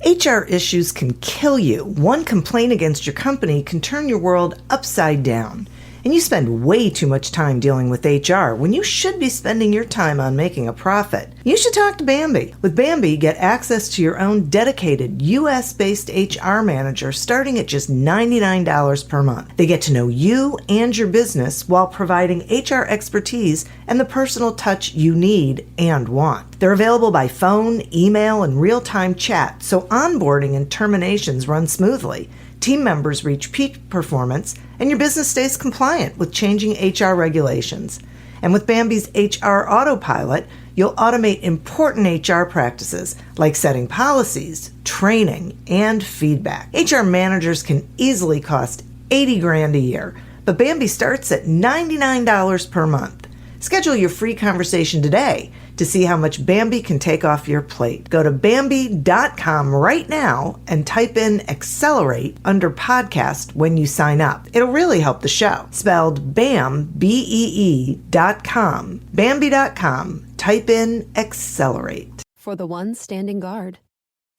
HR issues can kill you. One complaint against your company can turn your world upside down. And you spend way too much time dealing with HR when you should be spending your time on making a profit. You should talk to Bambi. With Bambi, get access to your own dedicated US-based HR manager starting at just $99 per month. They get to know you and your business while providing HR expertise and the personal touch you need and want. They're available by phone, email, and real-time chat, so onboarding and terminations run smoothly. Team members reach peak performance, and your business stays compliant with changing HR regulations. And with Bambi's HR Autopilot, you'll automate important HR practices like setting policies, training, and feedback. HR managers can easily cost $80,000 a year, but Bambi starts at $99 per month. Schedule your free conversation today to see how much Bambi can take off your plate. Go to Bambi.com right now and type in Accelerate under podcast when you sign up. It'll really help the show. Spelled BAM, BEE.com. Bambi.com. Type in Accelerate. For the ones standing guard,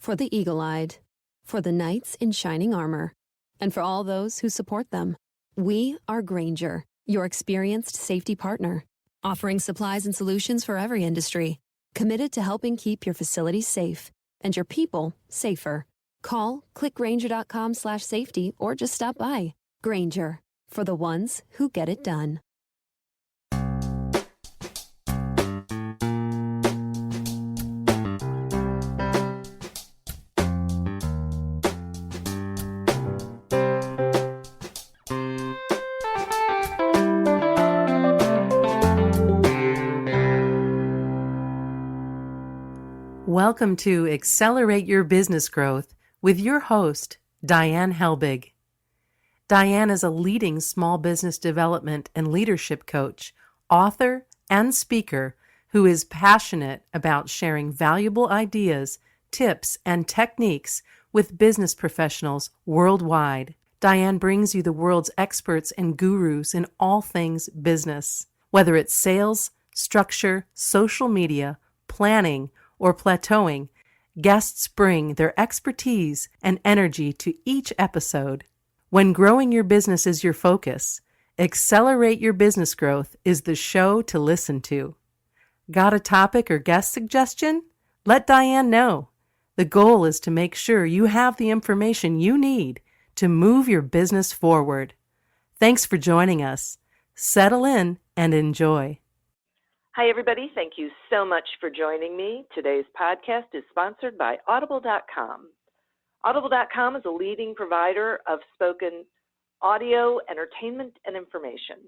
for the eagle-eyed, for the knights in shining armor, and for all those who support them. We are Grainger, your experienced safety partner, offering supplies and solutions for every industry, committed to helping keep your facilities safe and your people safer. Call, click Grainger.com/safety, or just stop by. Grainger, for the ones who get it done. Welcome to Accelerate Your Business Growth with your host, Diane Helbig. Diane is a leading small business development and leadership coach, author, and speaker who is passionate about sharing valuable ideas, tips, and techniques with business professionals worldwide. Diane brings you the world's experts and gurus in all things business. Whether it's sales, structure, social media, planning, or plateauing, guests bring their expertise and energy to each episode. When growing your business is your focus, Accelerate Your Business Growth is the show to listen to. Got a topic or guest suggestion? Let Diane know. The goal is to make sure you have the information you need to move your business forward. Thanks for joining us. Settle in and enjoy. Hi, everybody. Thank you so much for joining me. Today's podcast is sponsored by Audible.com. Audible.com is a leading provider of spoken audio, entertainment, and information.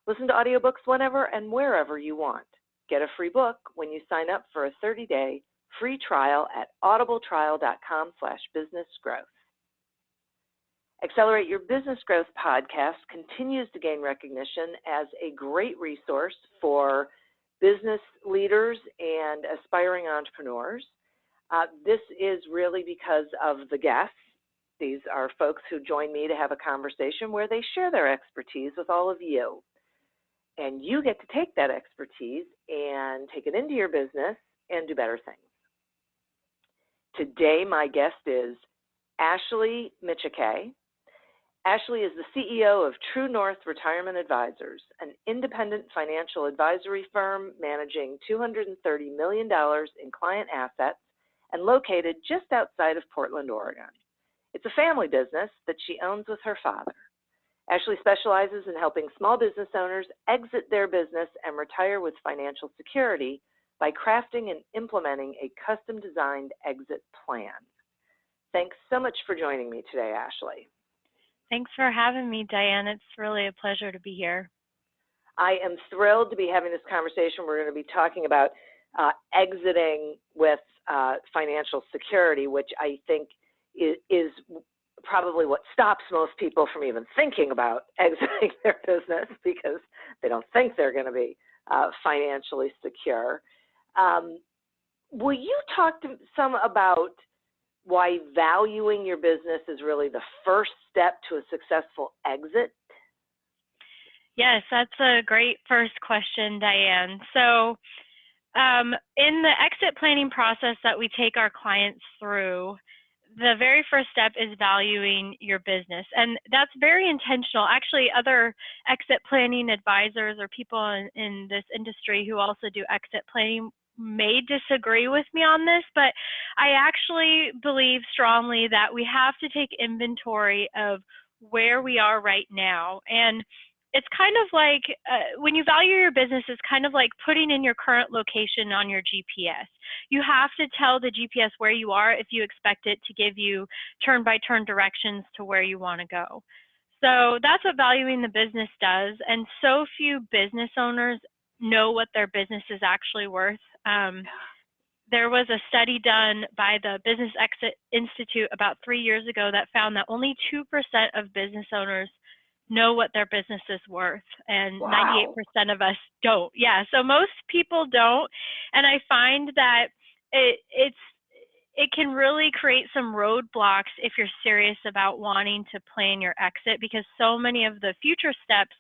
Listen to audiobooks whenever and wherever you want. Get a free book when you sign up for a 30-day free trial at audibletrial.com/businessgrowth. Accelerate Your Business Growth podcast continues to gain recognition as a great resource for business leaders and aspiring entrepreneurs. This is really because of the guests. These are folks who join me to have a conversation where they share their expertise with all of you. And you get to take that expertise and take it into your business and do better things. Today, my guest is Ashley Micciche. Ashley is the CEO of True North Retirement Advisors, an independent financial advisory firm managing $230 million in client assets and located just outside of Portland, Oregon. It's a family business that she owns with her father. Ashley specializes in helping small business owners exit their business and retire with financial security by crafting and implementing a custom-designed exit plan. Thanks so much for joining me today, Ashley. Thanks for having me, Diane. It's really a pleasure to be here. I am thrilled to be having this conversation. We're going to be talking about exiting with financial security, which I think is probably what stops most people from even thinking about exiting their business because they don't think they're going to be financially secure. Will you talk to some about why valuing your business is really the first step to a successful exit? Yes, that's a great first question, Diane. So in the exit planning process that we take our clients through, the very first step is valuing your business. And that's very intentional. Actually, other exit planning advisors or people in this industry who also do exit planning may disagree with me on this, but I actually believe strongly that we have to take inventory of where we are right now. And it's kind of like when you value your business, it's kind of like putting in your current location on your GPS. You have to tell the GPS where you are if you expect it to give you turn-by-turn directions to where you want to go. So that's what valuing the business does. And so few business owners know what their business is actually worth. There was a study done by the Business Exit Institute about 3 years ago that found that only 2% of business owners know what their business is worth, and Wow. 98% of us don't. Yeah, so most people don't, and I find that it can really create some roadblocks if you're serious about wanting to plan your exit, because so many of the future steps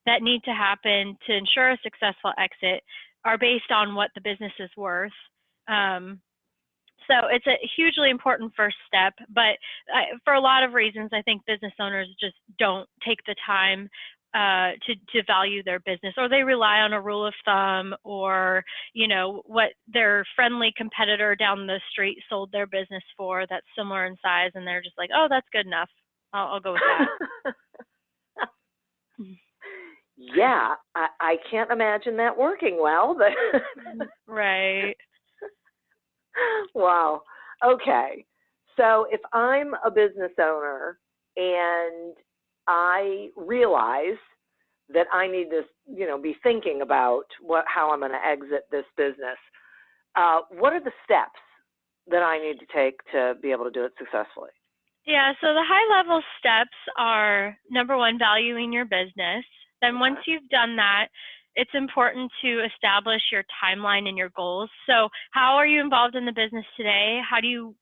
that need to happen to ensure a successful exit are based on what the business is worth. So it's a hugely important first step, but for a lot of reasons, I think business owners just don't take the time to value their business, or they rely on a rule of thumb, or what their friendly competitor down the street sold their business for that's similar in size, and they're just like, oh, that's good enough. I'll go with that. Yeah, I can't imagine that working well, but Right. wow. Okay. So if I'm a business owner and I realize that I need to, be thinking about how I'm going to exit this business, what are the steps that I need to take to be able to do it successfully? Yeah, so the high level steps are, number one, valuing your business. Then once you've done that, it's important to establish your timeline and your goals. So how are you involved in the business today? How do you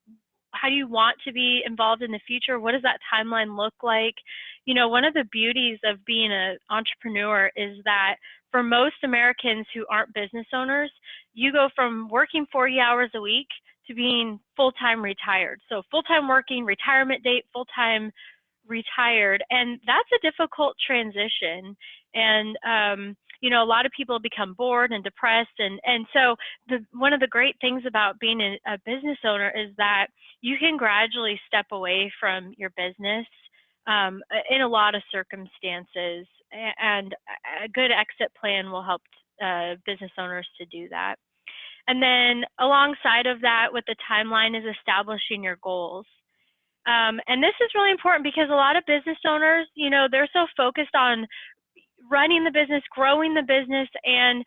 want to be involved in the future? What does that timeline look like? One of the beauties of being an entrepreneur is that for most Americans who aren't business owners, you go from working 40 hours a week to being full-time retired. So full-time working, retirement date, full-time retired. And that's a difficult transition. And, a lot of people become bored and depressed. And so one of the great things about being a business owner is that you can gradually step away from your business in a lot of circumstances. And a good exit plan will help business owners to do that. And then alongside of that, with the timeline, is establishing your goals. And this is really important because a lot of business owners, they're so focused on running the business, growing the business, and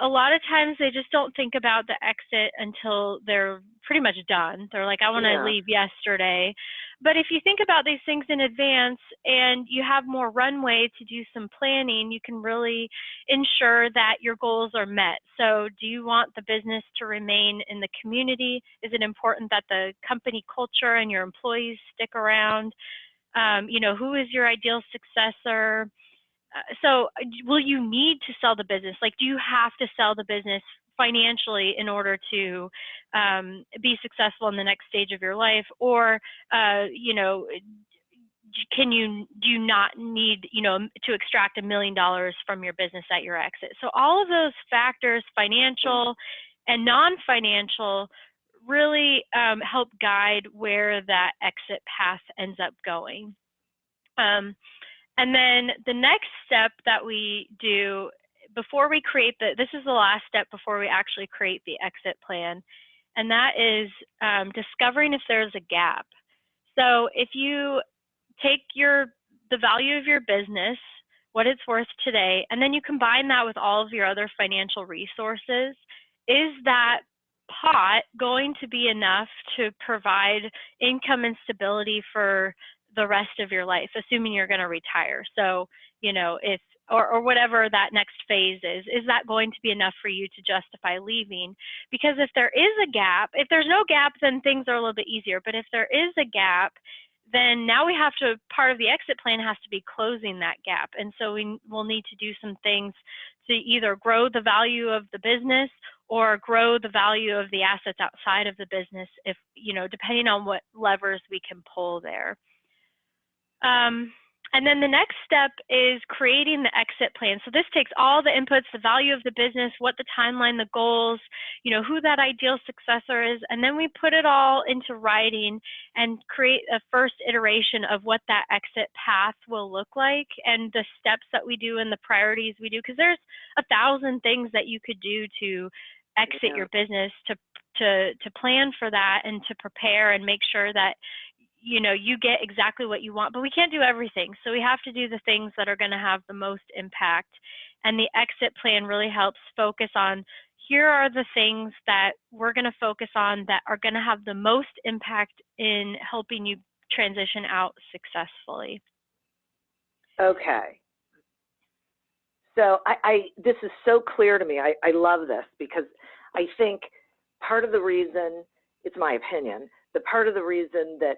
a lot of times they just don't think about the exit until they're pretty much done. They're like, I want to leave yesterday. But if you think about these things in advance and you have more runway to do some planning, you can really ensure that your goals are met. So do you want the business to remain in the community? Is it important that the company culture and your employees stick around? Who is your ideal successor? So will you need to sell the business? Like, do you have to sell the business financially in order to be successful in the next stage of your life? Or, do you not need, to extract $1 million from your business at your exit? So all of those factors, financial and non-financial, really help guide where that exit path ends up going. And then the next step that we do before we create this is the last step before we actually create the exit plan, and that is discovering if there's a gap. So if you take the value of your business, what it's worth today, and then you combine that with all of your other financial resources, is that pot going to be enough to provide income and stability for the rest of your life, assuming you're going to retire? So, if or whatever that next phase is that going to be enough for you to justify leaving? Because if there is a gap, if there's no gap, then things are a little bit easier. But if there is a gap, then now we have to, part of the exit plan has to be closing that gap. And so we will need to do some things to either grow the value of the business or grow the value of the assets outside of the business if, depending on what levers we can pull there. And then the next step is creating the exit plan. So this takes all the inputs, the value of the business, what the timeline, the goals, who that ideal successor is, and then we put it all into writing and create a first iteration of what that exit path will look like and the steps that we do and the priorities we do, because there's 1,000 things that you could do to exit your business, to plan for that and to prepare and make sure that you get exactly what you want, but we can't do everything. So we have to do the things that are going to have the most impact. And the exit plan really helps focus on, here are the things that we're going to focus on that are going to have the most impact in helping you transition out successfully. Okay. So this is so clear to me. I love this because I think part of the reason, it's my opinion, the part of the reason that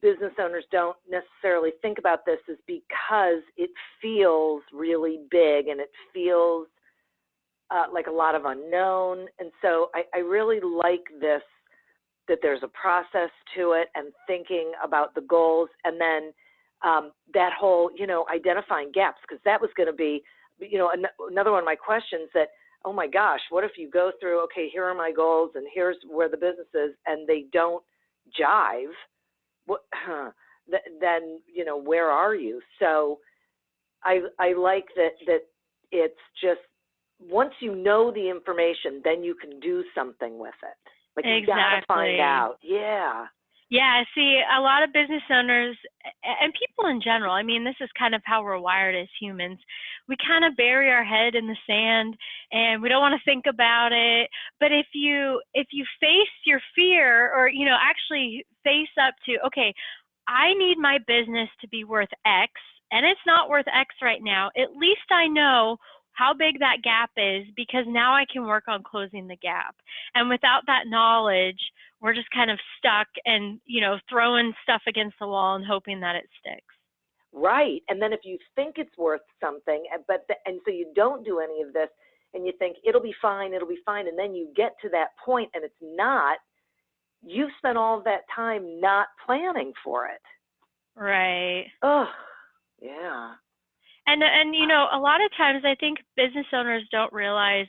business owners don't necessarily think about this is because it feels really big and it feels like a lot of unknown. And so I really like this, that there's a process to it and thinking about the goals, and then that whole, identifying gaps, because that was going to be, another one of my questions that, oh my gosh, what if you go through, okay, here are my goals and here's where the business is, and they don't jive? Then where are you? So I like that it's just, once you know the information, then you can do something with it. Like you gotta find out. Yeah, see, a lot of business owners and people in general, I mean, this is kind of how we're wired as humans. We kind of bury our head in the sand and we don't want to think about it. But if you face your fear, or, actually face up to, okay, I need my business to be worth X and it's not worth X right now, at least I know how big that gap is, because now I can work on closing the gap. And without that knowledge, we're just kind of stuck and, throwing stuff against the wall and hoping that it sticks. Right. And then if you think it's worth something, and so you don't do any of this and you think it'll be fine, and then you get to that point and it's not, you've spent all of that time not planning for it. Right. Oh, yeah. And a lot of times I think business owners don't realize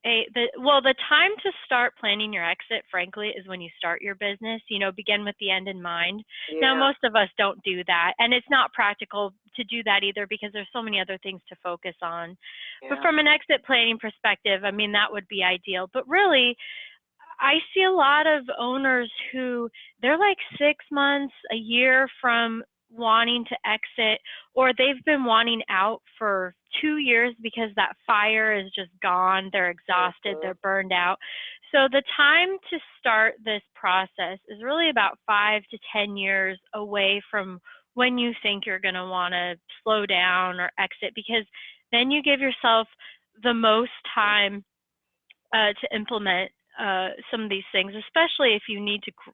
the time to start planning your exit, frankly, is when you start your business. Begin with the end in mind. Yeah. Now, most of us don't do that, and it's not practical to do that either because there's so many other things to focus on. Yeah. But from an exit planning perspective, I mean, that would be ideal. But really, I see a lot of owners who they're like 6 months, a year from wanting to exit, or they've been wanting out for 2 years because that fire is just gone. They're exhausted, they're burned out. So the time to start this process is really about 5 to 10 years away from when you think you're going to want to slow down or exit, because then you give yourself the most time to implement some of these things, especially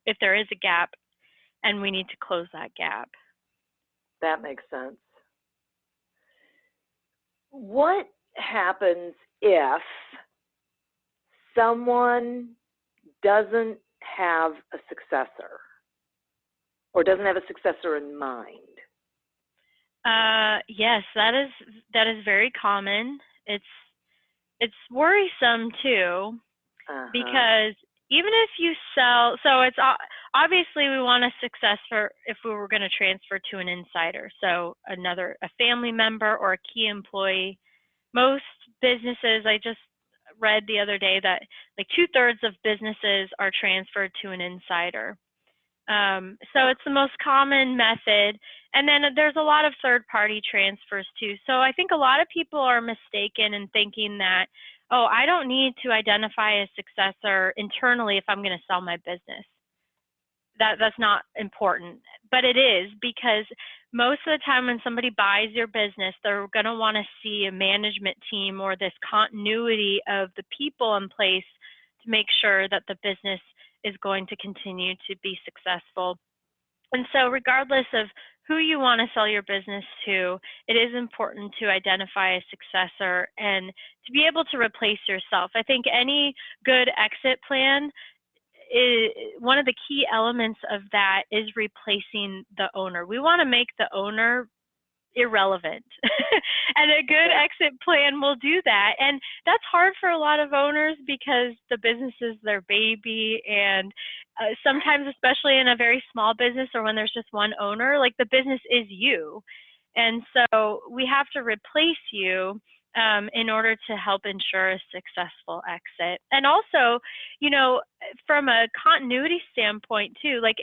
if there is a gap and we need to close that gap. That makes sense. What happens if someone doesn't have a successor or doesn't have a successor in mind? Yes, that is very common. It's worrisome too, because even if you sell, so it's obviously we want a successor if we were going to transfer to an insider, so a family member or a key employee. Most businesses, I just read the other day that like 2/3 of businesses are transferred to an insider. So it's the most common method. And then there's a lot of third-party transfers too. So I think a lot of people are mistaken in thinking that, oh, I don't need to identify a successor internally if I'm going to sell my business. That's not important, but it is, because most of the time when somebody buys your business, they're going to want to see a management team or this continuity of the people in place to make sure that the business is going to continue to be successful. And so regardless of who you want to sell your business to, it is important to identify a successor and to be able to replace yourself. I think any good exit plan is one of the key elements of that is replacing the owner. We want to make the owner irrelevant. And a good exit plan will do that. And that's hard for a lot of owners because the business is their baby. And sometimes, especially in a very small business or when there's just one owner, like the business is you. And so we have to replace you in order to help ensure a successful exit. And also, you know, from a continuity standpoint too, like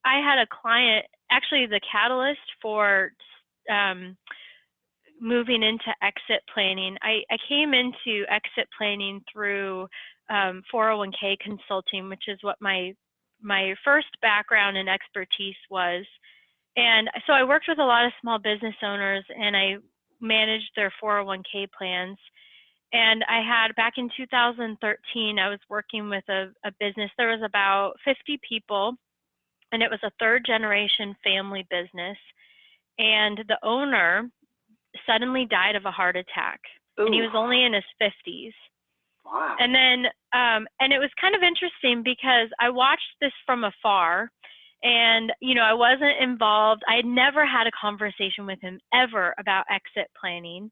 I had a client, actually the catalyst for moving into exit planning. I came into exit planning through 401k consulting, which is what my first background and expertise was. And so I worked with a lot of small business owners and I managed their 401k plans. And I had, back in 2013, I was working with a business. There was about 50 people, and it was a third generation family business. And the owner suddenly died of a heart attack. Ooh. And he was only in his 50s. Wow. And then, and it was kind of interesting because I watched this from afar. And, you know, I wasn't involved. I had never had a conversation with him ever about exit planning.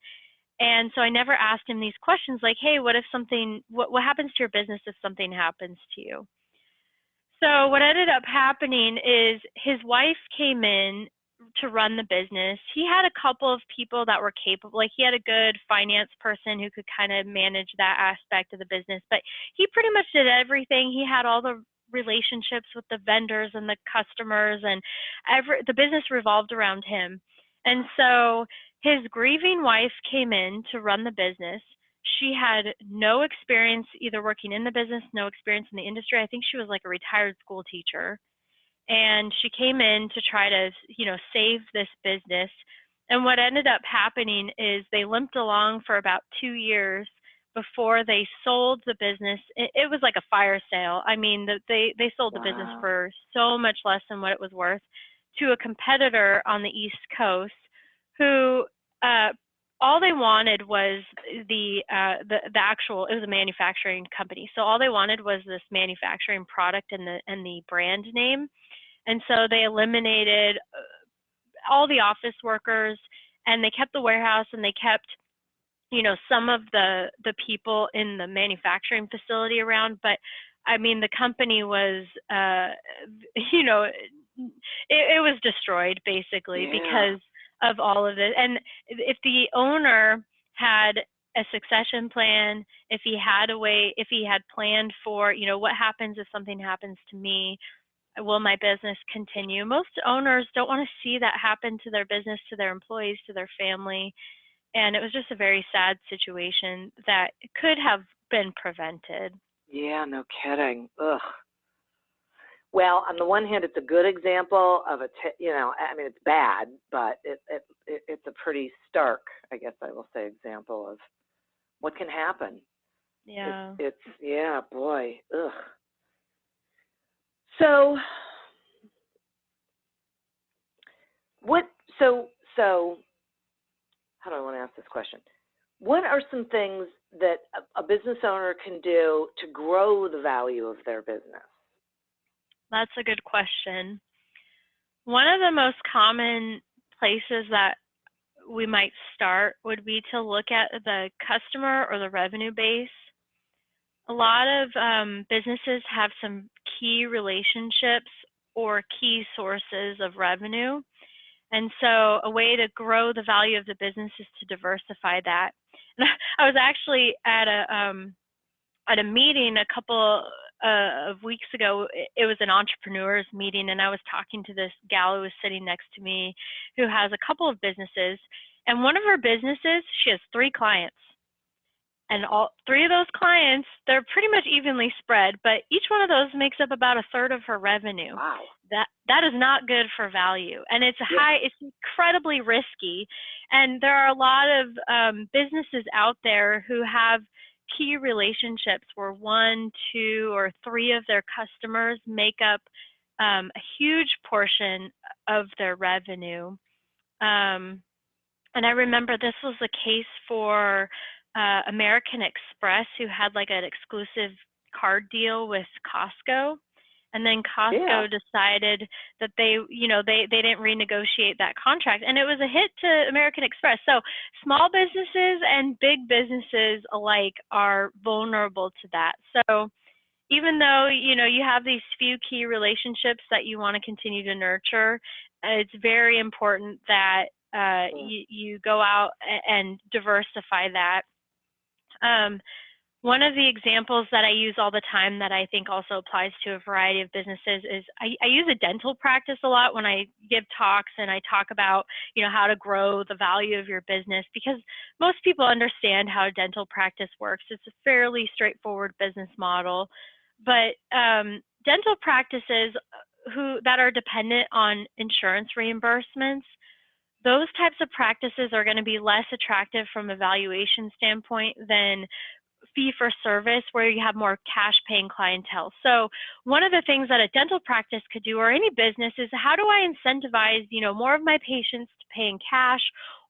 And so I never asked him these questions like, hey, what if something, what happens to your business if something happens to you? So what ended up happening is his wife came in to run the business. He had a couple of people that were capable, like he had a good finance person who could kind of manage that aspect of the business, but he pretty much did everything. He had all the relationships with the vendors and the customers, and the business revolved around him. And so his grieving wife came in to run the business. She had no experience either working in the business, no experience in the industry. I think she was like a retired school teacher. And she came in to try to, you know, save this business. And what ended up happening is they limped along for about 2 years before they sold the business. It was like a fire sale. I mean, they sold the business for so much less than what it was worth to a competitor on the East Coast who all they wanted was the actual, it was a manufacturing company. So all they wanted was this manufacturing product and the brand name. And so they eliminated all the office workers, and they kept the warehouse, and they kept, you know, some of the people in the manufacturing facility around. But I mean, the company was, you know, it was destroyed basically because of all of it. And if the owner had a succession plan, if he had a way, if he had planned for, you know, what happens if something happens to me? Will my business continue? Most owners don't want to see that happen to their business, to their employees, to their family. And it was just a very sad situation that could have been prevented. Yeah, no kidding. Ugh. Well, on the one hand, it's a good example of you know, I mean, it's bad, but it's a pretty stark, I guess I will say, example of what can happen. Yeah. It's yeah, boy. Ugh. So how do I want to ask this question? What are some things that a business owner can do to grow the value of their business? That's a good question. One of the most common places that we might start would be to look at the customer or the revenue base. A lot of businesses have some key relationships or key sources of revenue. And so a way to grow the value of the business is to diversify that. And I was actually at a meeting a couple of weeks ago. It was an entrepreneurs meeting, and I was talking to this gal who was sitting next to me who has a couple of businesses. And one of her businesses, she has 3 clients. And all 3 of those clients, they're pretty much evenly spread, but each one of those makes up about a third of her revenue. Wow. That is not good for value, and it's it's incredibly risky. And there are a lot of businesses out there who have key relationships where 1, 2, or 3 of their customers make up a huge portion of their revenue. And I remember this was the case for American Express, who had like an exclusive card deal with Costco. And then Costco decided that they didn't renegotiate that contract. And it was a hit to American Express. So small businesses and big businesses alike are vulnerable to that. So even though, you have these few key relationships that you want to continue to nurture, it's very important that you go out and diversify that. One of the examples that I use all the time that I think also applies to a variety of businesses is I use a dental practice a lot when I give talks and I talk about, how to grow the value of your business, because most people understand how a dental practice works. It's a fairly straightforward business model, but dental practices that are dependent on insurance reimbursements, those types of practices are going to be less attractive from a valuation standpoint than fee for service, where you have more cash paying clientele. So one of the things that a dental practice could do, or any business, is how do I incentivize, more of my patients to pay in cash,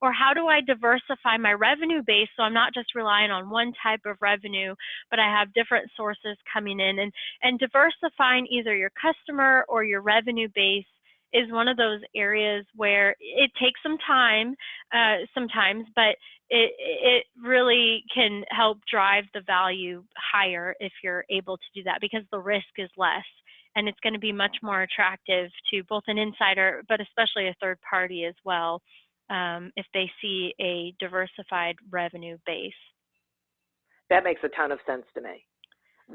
or how do I diversify my revenue base so I'm not just relying on one type of revenue, but I have different sources coming in, and diversifying either your customer or your revenue base is one of those areas where it takes some time sometimes, but it really can help drive the value higher if you're able to do that, because the risk is less, and it's going to be much more attractive to both an insider, but especially a third party as well, if they see a diversified revenue base. That makes a ton of sense to me.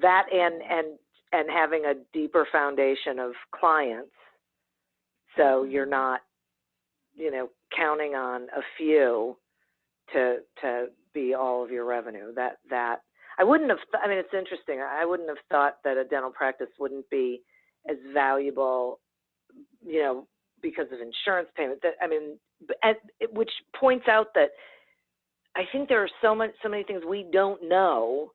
That and having a deeper foundation of clients, so you're not, counting on a few to be all of your revenue. That I wouldn't have. It's interesting. I wouldn't have thought that a dental practice wouldn't be as valuable, because of insurance payment. Which points out that I think there are so many things we don't know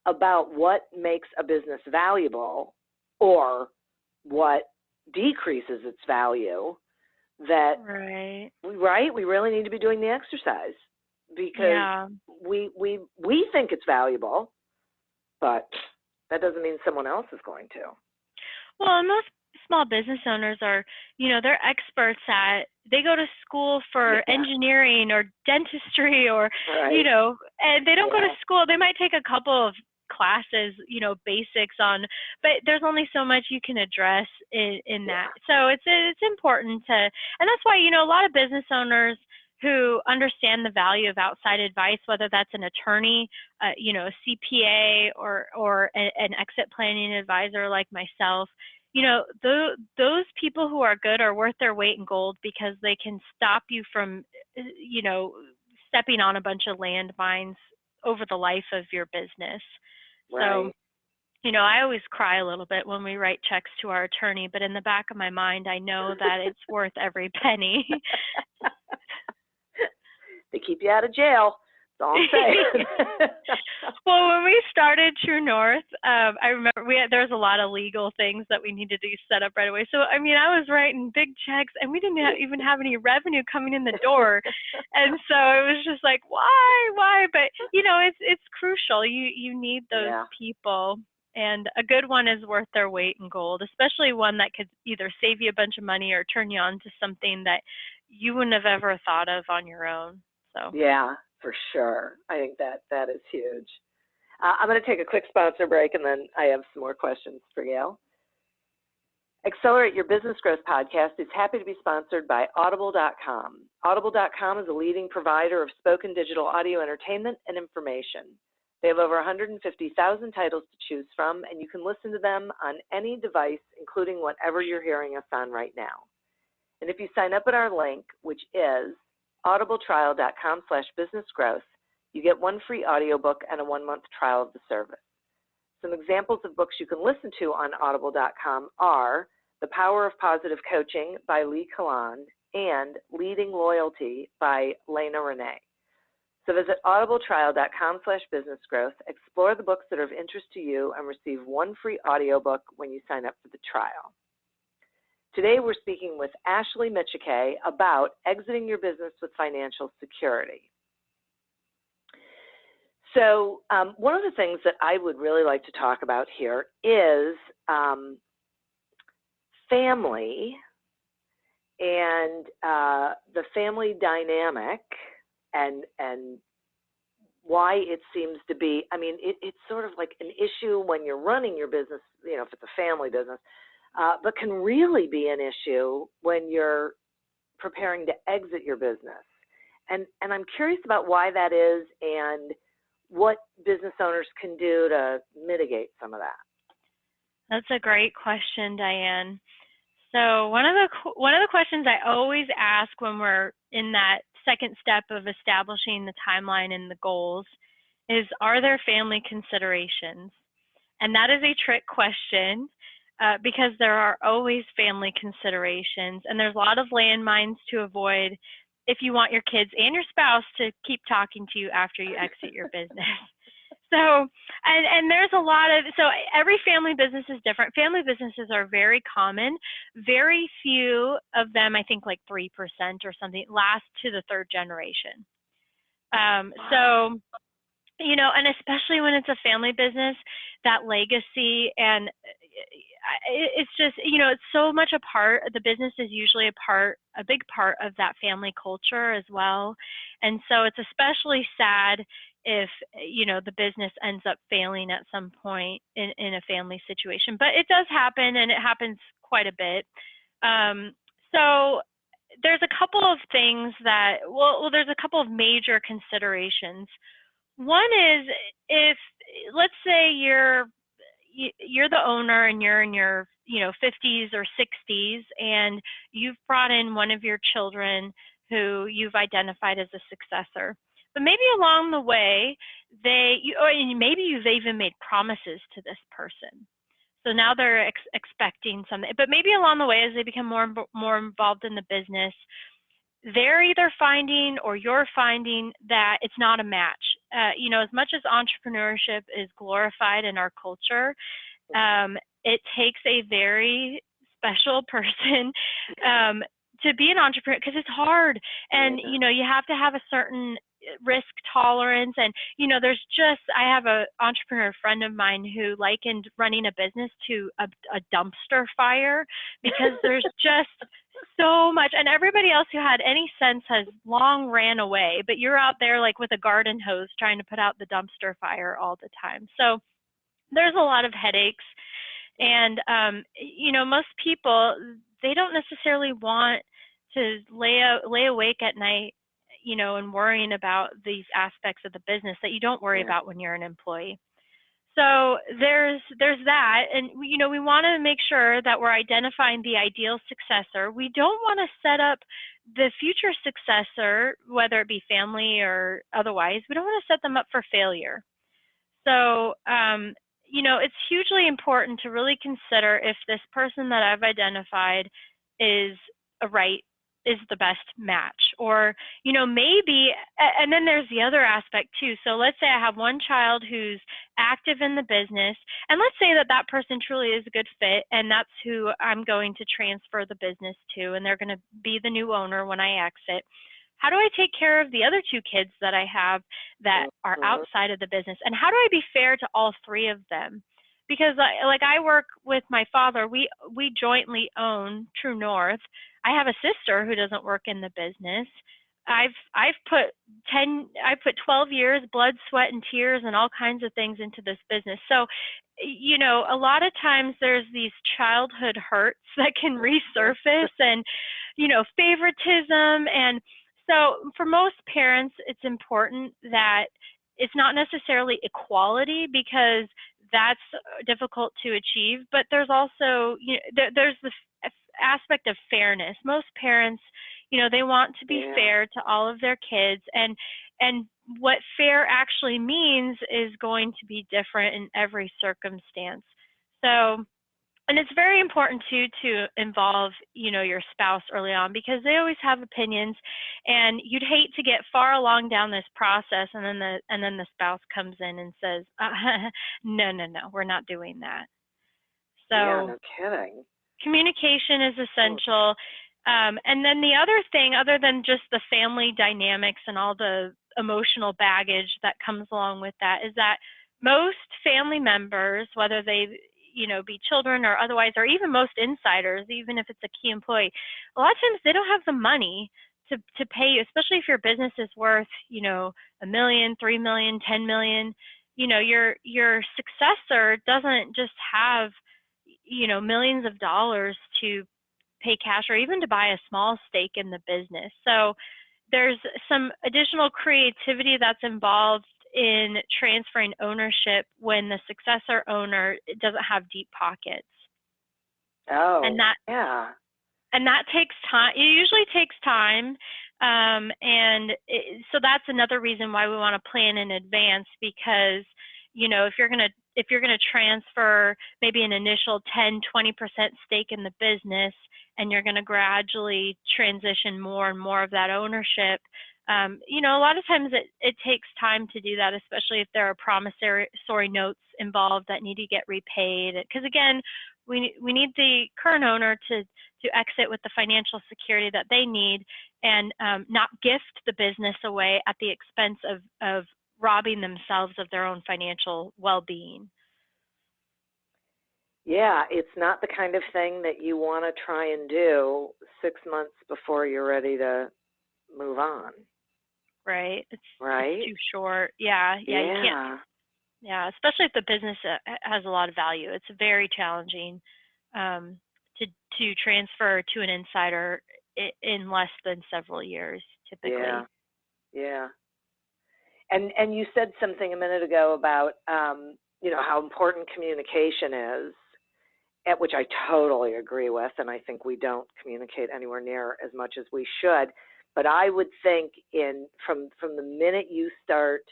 about what makes a business valuable or what decreases its value, that we really need to be doing the exercise, because we think it's valuable, but that doesn't mean someone else is going to. Well, and most small business owners are, they're experts they go to school for engineering or dentistry or, and they don't go to school. They might take a couple of classes, basics on, but there's only so much you can address in that. So it's important to, and that's why, a lot of business owners who understand the value of outside advice, whether that's an attorney, a CPA, or an exit planning advisor like myself, those people who are good are worth their weight in gold, because they can stop you from, stepping on a bunch of landmines over the life of your business. Right. So, I always cry a little bit when we write checks to our attorney, but in the back of my mind, I know that it's worth every penny. They keep you out of jail. That's all I'm saying. Well, when we started True North, I remember there was a lot of legal things that we needed to set up right away. So, I was writing big checks, and we didn't even have any revenue coming in the door. And so it was just like, why? But, it's crucial. You need those people. And a good one is worth their weight in gold, especially one that could either save you a bunch of money or turn you on to something that you wouldn't have ever thought of on your own. So yeah, for sure. I think that is huge. I'm going to take a quick sponsor break, and then I have some more questions for Gail. Accelerate Your Business Growth podcast is happy to be sponsored by Audible.com. Audible.com is a leading provider of spoken digital audio entertainment and information. They have over 150,000 titles to choose from, and you can listen to them on any device, including whatever you're hearing us on right now. And if you sign up at our link, which is audibletrial.com/businessgrowth, you get one free audiobook and a 1-month trial of the service. Some examples of books you can listen to on audible.com are The Power of Positive Coaching by Lee Kalan and Leading Loyalty by Lena Renee. So visit audibletrial.com/businessgrowth, explore the books that are of interest to you, and receive one free audiobook when you sign up for the trial. Today we're speaking with Ashley Micciche about exiting your business with financial security. So one of the things that I would really like to talk about here is family and the family dynamic and why it seems to be, I mean, it's sort of like an issue when you're running your business, you know, if it's a family business, but can really be an issue when you're preparing to exit your business. And I'm curious about why that is and what business owners can do to mitigate some of that. That's a great question, Diane. So one of the questions I always ask when we're in that second step of establishing the timeline and the goals is, are there family considerations? And that is a trick question because there are always family considerations, and there's a lot of landmines to avoid if you want your kids and your spouse to keep talking to you after you exit your business. So, and there's a lot of, so every family business is different. Family businesses are very common. Very few of them, I think like 3% or something, last to the third generation. So, you know, and especially when it's a family business, that legacy and it's just, you know, it's so much a part, the business is usually a big part of that family culture as well. And so it's especially sad if, you know, the business ends up failing at some point in a family situation. But it does happen, and it happens quite a bit. So there's a couple of things that, well, there's a couple of major considerations. One is, if, let's say you're the owner and you're in your, you know, 50s or 60s, and you've brought in one of your children who you've identified as a successor. But maybe along the way, maybe you've even made promises to this person. So now they're expecting something. But maybe along the way, as they become more involved in the business, they're either finding or you're finding that it's not a match. You know, as much as entrepreneurship is glorified in our culture, it takes a very special person to be an entrepreneur, because it's hard. And, you know, you have to have a certain risk tolerance. And, you know, I have an entrepreneur friend of mine who likened running a business to a dumpster fire, because there's just so much, and everybody else who had any sense has long ran away, but you're out there like with a garden hose trying to put out the dumpster fire all the time. So there's a lot of headaches. And, you know, most people, they don't necessarily want to lay awake at night, you know, and worrying about these aspects of the business that you don't worry about when you're an employee. So there's that. And, you know, we want to make sure that we're identifying the ideal successor. We don't want to set up the future successor, whether it be family or otherwise, we don't want to set them up for failure. So, you know, it's hugely important to really consider if this person that I've identified is the best match, or, you know, maybe, and then there's the other aspect too. So let's say I have one child who's active in the business, and let's say that person truly is a good fit, and that's who I'm going to transfer the business to, and they're going to be the new owner when I exit. How do I take care of the other two kids that I have that are outside of the business? And how do I be fair to all three of them? Because like I work with my father, we jointly own True North. I have a sister who doesn't work in the business. I've put 12 years, blood, sweat, and tears, and all kinds of things into this business. So, you know, a lot of times there's these childhood hurts that can resurface, and, you know, favoritism. And so for most parents, it's important that it's not necessarily equality, because that's difficult to achieve, but there's also, you know, there's the aspect of fairness. Most parents, you know, they want to be fair to all of their kids, and what fair actually means is going to be different in every circumstance. So, and it's very important too to involve, you know, your spouse early on, because they always have opinions, and you'd hate to get far along down this process and then the spouse comes in and says, no, we're not doing that. So yeah, no kidding. Communication is essential. And then the other thing, other than just the family dynamics and all the emotional baggage that comes along with that, is that most family members, whether they be children or otherwise, or even most insiders, even if it's a key employee, a lot of times they don't have the money to pay you, especially if your business is worth, $1 million, 3 million, 10 million. Your successor doesn't just have, millions of dollars to pay cash or even to buy a small stake in the business. So there's some additional creativity that's involved in transferring ownership when the successor owner doesn't have deep pockets. Oh, and that yeah. And that takes time. It usually takes time. So that's another reason why we want to plan in advance, because, if you're going to transfer maybe an initial 10, 20% stake in the business, and you're going to gradually transition more and more of that ownership, a lot of times it takes time to do that, especially if there are promissory notes involved that need to get repaid. Because again, we need the current owner to exit with the financial security that they need, and not gift the business away at the expense of robbing themselves of their own financial well-being. Yeah, it's not the kind of thing that you want to try and do 6 months before you're ready to move on. Right. It's right? too short. Yeah. You can't. Yeah, especially if the business has a lot of value. It's very challenging to transfer to an insider in less than several years, typically. Yeah. And you said something a minute ago about how important communication is, at which I totally agree with, and I think we don't communicate anywhere near as much as we should. But I would think from the minute you start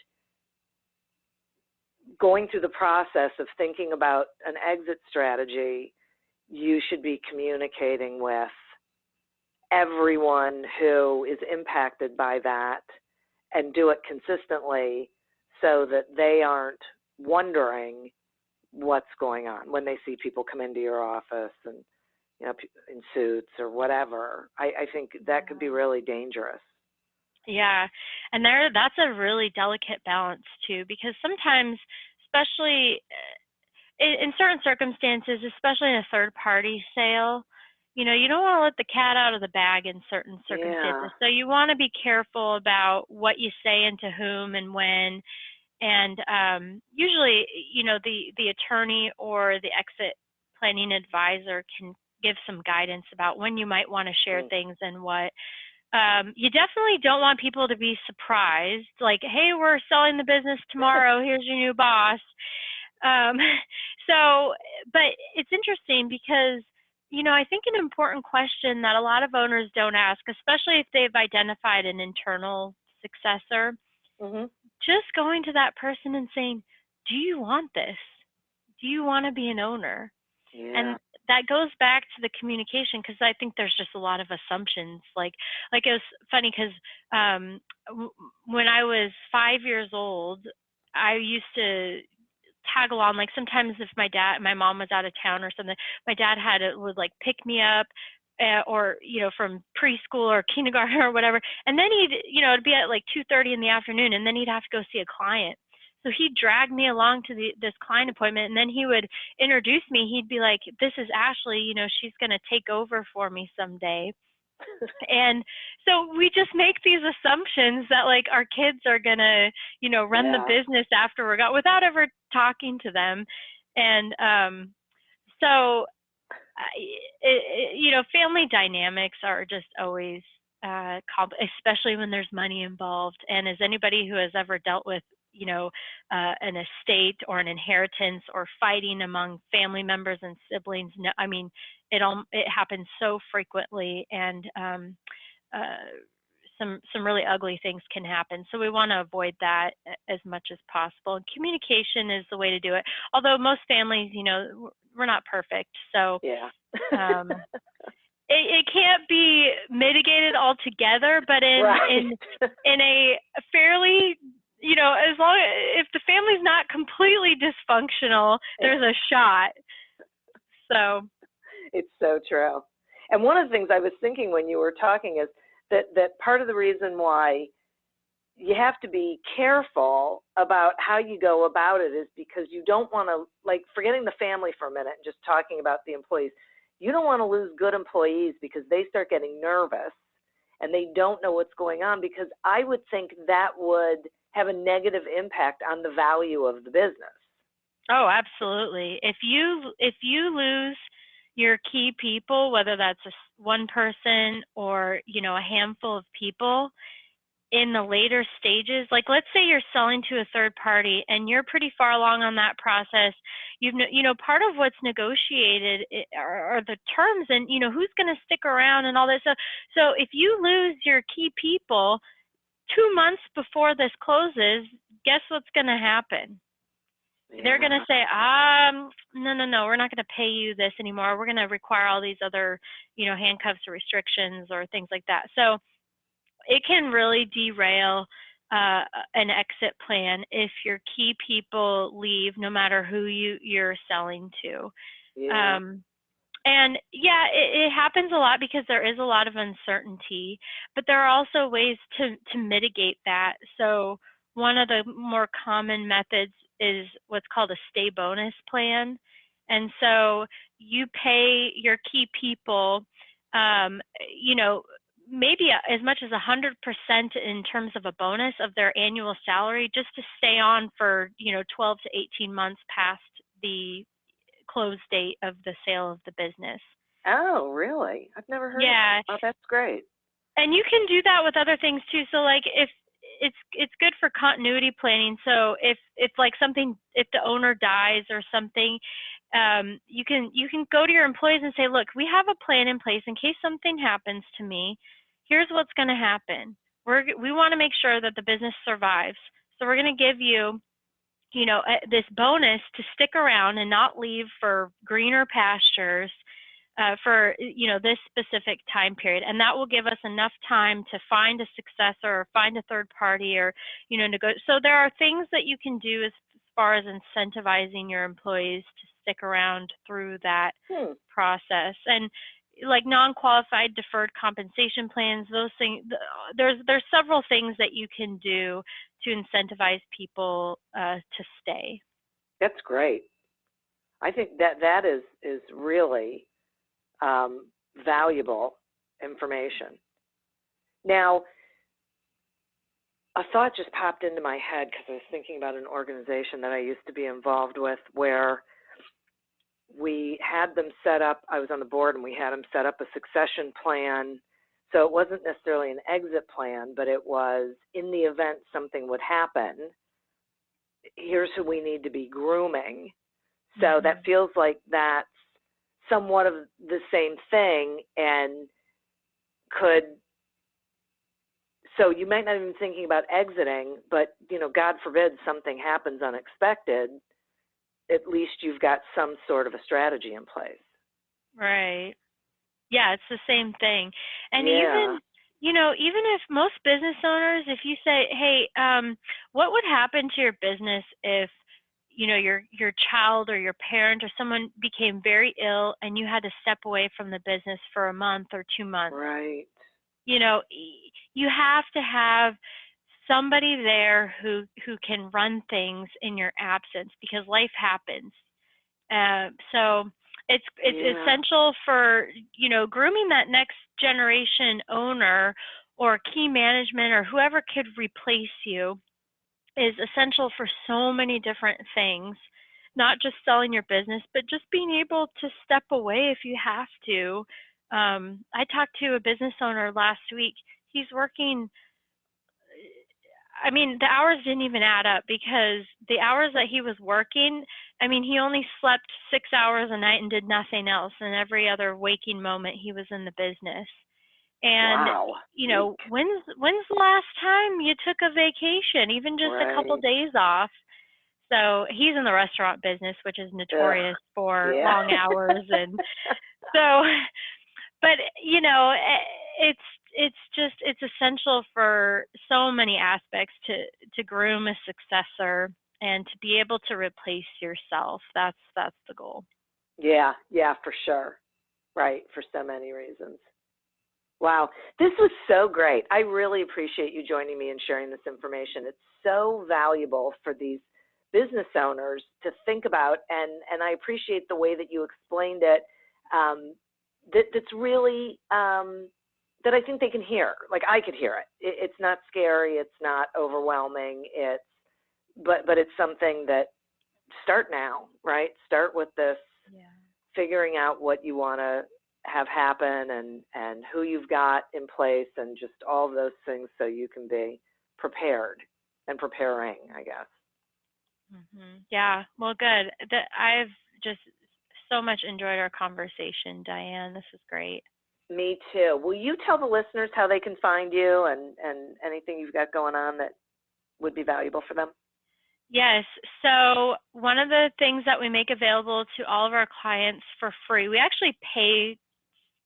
going through the process of thinking about an exit strategy, you should be communicating with everyone who is impacted by that, and do it consistently so that they aren't wondering what's going on when they see people come into your office and in suits or whatever. I think that could be really dangerous. Yeah, and that's a really delicate balance too, because sometimes, especially in certain circumstances, especially in a third-party sale, you don't want to let the cat out of the bag in certain circumstances. So you want to be careful about what you say and to whom and when. And usually, the attorney or the exit planning advisor can give some guidance about when you might want to share things and what. You definitely don't want people to be surprised, like, hey, we're selling the business tomorrow, here's your new boss. But it's interesting because, I think an important question that a lot of owners don't ask, especially if they've identified an internal successor, just going to that person and saying, do you want this? Do you want to be an owner? Yeah. And that goes back to the communication, because I think there's just a lot of assumptions. Like it was funny because when I was 5 years old, I used to tag along. Like sometimes if my mom was out of town or something, my dad would like pick me up or from preschool or kindergarten or whatever, and then it'd be at like 2:30 in the afternoon, and then he'd have to go see a client. So he'd drag me along to this client appointment, and then he would introduce me. He'd be like, this is Ashley, she's going to take over for me someday. And so we just make these assumptions that like our kids are going to, run the business after we're gone without ever talking to them. And family dynamics are just always especially when there's money involved. And as anybody who has ever dealt with an estate or an inheritance or fighting among family members and siblings, it happens so frequently, and some really ugly things can happen. So we want to avoid that as much as possible. And communication is the way to do it. Although most families, we're not perfect, so it can't be mitigated altogether. But in a fairly if the family's not completely dysfunctional, there's a shot. So, It's so true. And one of the things I was thinking when you were talking is that part of the reason why you have to be careful about how you go about it is because you don't want to, like, forgetting the family for a minute and just talking about the employees, you don't want to lose good employees because they start getting nervous and they don't know what's going on, because I would think that would have a negative impact on the value of the business. Oh, absolutely. If you lose your key people, whether that's one person or, a handful of people, in the later stages, like let's say you're selling to a third party and you're pretty far along on that process, part of what's negotiated are the terms and, who's going to stick around and all this stuff. So if you lose your key people 2 months before this closes, guess what's going to happen? Yeah. They're going to say, no, we're not going to pay you this anymore. We're going to require all these other, handcuffs or restrictions or things like that. So it can really derail an exit plan if your key people leave, no matter who you're selling to. Yeah. And yeah, it happens a lot because there is a lot of uncertainty, but there are also ways to mitigate that. So one of the more common methods is what's called a stay bonus plan. And so you pay your key people, maybe as much as 100% in terms of a bonus of their annual salary, just to stay on for 12 to 18 months past the close date of the sale of the business. Oh, really? I've never heard of that. Oh, that's great. And you can do that with other things too. So like if it's good for continuity planning. So if the owner dies or something, you can go to your employees and say, look, we have a plan in place in case something happens to me. Here's what's going to happen. We want to make sure that the business survives. So we're going to give you, this bonus to stick around and not leave for greener pastures for, this specific time period. And that will give us enough time to find a successor or find a third party or, So there are things that you can do as far as incentivizing your employees to stick around through that process. And like non-qualified deferred compensation plans, those things, there's several things that you can do to incentivize people to stay. That's great. I think that is really valuable information. Now, a thought just popped into my head because I was thinking about an organization that I used to be involved with where we had them set up, I was on the board, and we had them set up a succession plan. So it wasn't necessarily an exit plan, but it was in the event something would happen, here's who we need to be grooming. So that feels like that's somewhat of the same thing, and so you might not even be thinking about exiting, but, God forbid something happens unexpected, at least you've got some sort of a strategy in place. Right. Yeah, it's the same thing. And yeah. even if most business owners, if you say, hey, what would happen to your business if, your child or your parent or someone became very ill and you had to step away from the business for a month or 2 months? Right. You have to have somebody there who can run things in your absence because life happens. So it's essential for, grooming that next generation owner or key management or whoever could replace you is essential for so many different things, not just selling your business, but just being able to step away if you have to. I talked to a business owner last week. He's working, the hours didn't even add up because the hours that he was working, he only slept 6 hours a night and did nothing else. And every other waking moment he was in the business. And, wow. When's the last time you took a vacation, even just a couple days off? So he's in the restaurant business, which is notorious for long hours. And so, but, it's essential for so many aspects to groom a successor and to be able to replace yourself. That's the goal. Yeah, for sure. right, for so many reasons. Wow, this was so great. I really appreciate you joining me and sharing this information. It's so valuable for these business owners to think about, and I appreciate the way that you explained it. That's really that I think they can hear. Like I could hear it. It's not scary. It's not overwhelming. But it's something that start now, right? Start with this, figuring out what you want to have happen and who you've got in place and just all of those things so you can be prepared and preparing, I guess. Mm-hmm. Yeah, well, good. I've just so much enjoyed our conversation, Diane. This is great. Me too. Will you tell the listeners how they can find you and anything you've got going on that would be valuable for them? Yes. So one of the things that we make available to all of our clients for free, we actually pay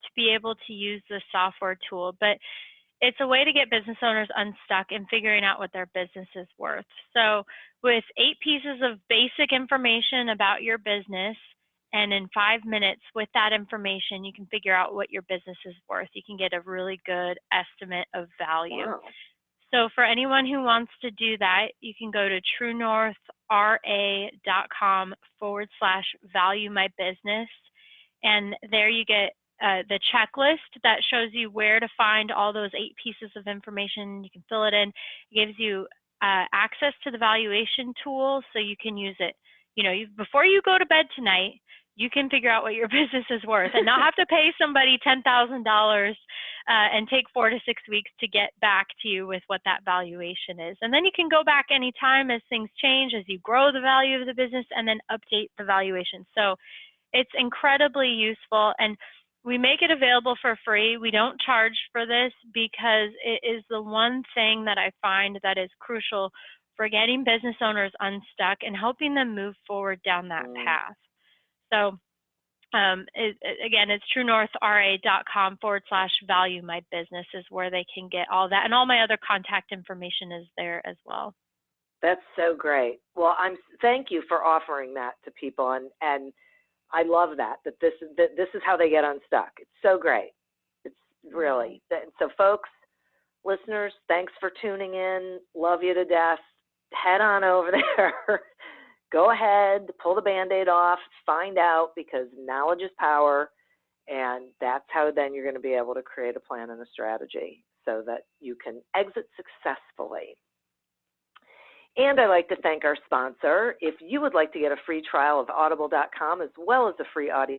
to be able to use the software tool, but it's a way to get business owners unstuck and figuring out what their business is worth. So with 8 pieces of basic information about your business, and in 5 minutes with that information, you can figure out what your business is worth. You can get a really good estimate of value. Wow. So for anyone who wants to do that, you can go to truenorthra.com/value-my-business. And there you get the checklist that shows you where to find all those 8 pieces of information. You can fill it in. It gives you access to the valuation tool so you can use it. Before you go to bed tonight, you can figure out what your business is worth and not have to pay somebody $10,000 and take 4 to 6 weeks to get back to you with what that valuation is. And then you can go back anytime as things change, as you grow the value of the business, and then update the valuation. So it's incredibly useful, and we make it available for free. We don't charge for this because it is the one thing that I find that is crucial for getting business owners unstuck and helping them move forward down that path. So again, it's truenorthra.com/value-my-business is where they can get all that. And all my other contact information is there as well. That's so great. Well, thank you for offering that to people. And I love that this is how they get unstuck. It's so great. It's really. So folks, listeners, thanks for tuning in. Love you to death. Head on over there. Go ahead, pull the Band-Aid off, find out, because knowledge is power, and that's how then you're going to be able to create a plan and a strategy so that you can exit successfully. And I'd like to thank our sponsor. If you would like to get a free trial of audible.com as well as a free audio,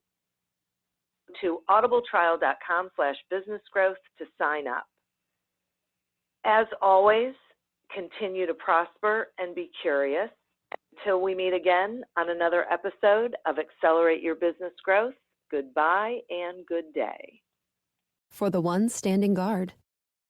to audibletrial.com/businessgrowth to sign up. As always, continue to prosper and be curious. Until we meet again on another episode of Accelerate Your Business Growth, goodbye and good day. For the ones standing guard,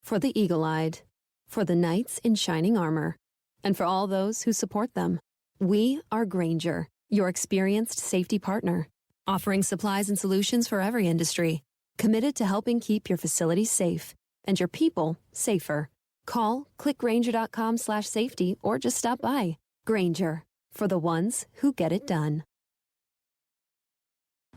for the eagle-eyed, for the knights in shining armor, and for all those who support them, we are Grainger, your experienced safety partner, offering supplies and solutions for every industry, committed to helping keep your facilities safe and your people safer. Call, click Grainger.com/safety, or just stop by. Grainger, for the ones who get it done.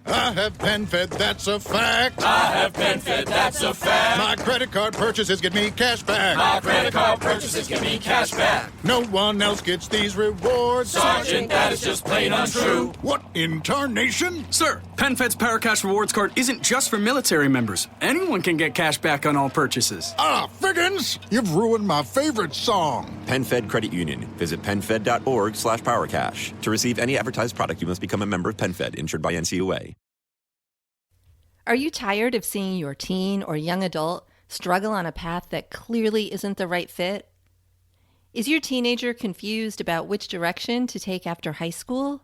I have been fed, that's a fact. I have been fed, that's a fact. My credit card purchases get me cash back. My credit card purchases give me cash back. No one else gets these rewards. Sergeant, that is just plain untrue. What in tarnation? Sir, PenFed's Paracash Rewards Card isn't just for military members. Anyone can get cash back on all purchases. Ah, Figgins, you've ruined my favorite song. PenFed Credit Union. Visit PenFed.org/PowerCash. To receive any advertised product, you must become a member of PenFed, insured by NCUA. Are you tired of seeing your teen or young adult struggle on a path that clearly isn't the right fit? Is your teenager confused about which direction to take after high school?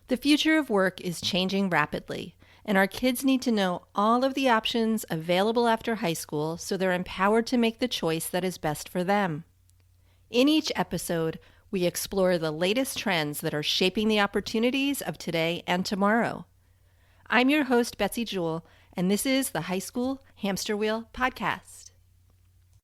The future of work is changing rapidly, and our kids need to know all of the options available after high school so they're empowered to make the choice that is best for them. In each episode, we explore the latest trends that are shaping the opportunities of today and tomorrow. I'm your host, Betsy Jewell, and this is the High School Hamster Wheel Podcast.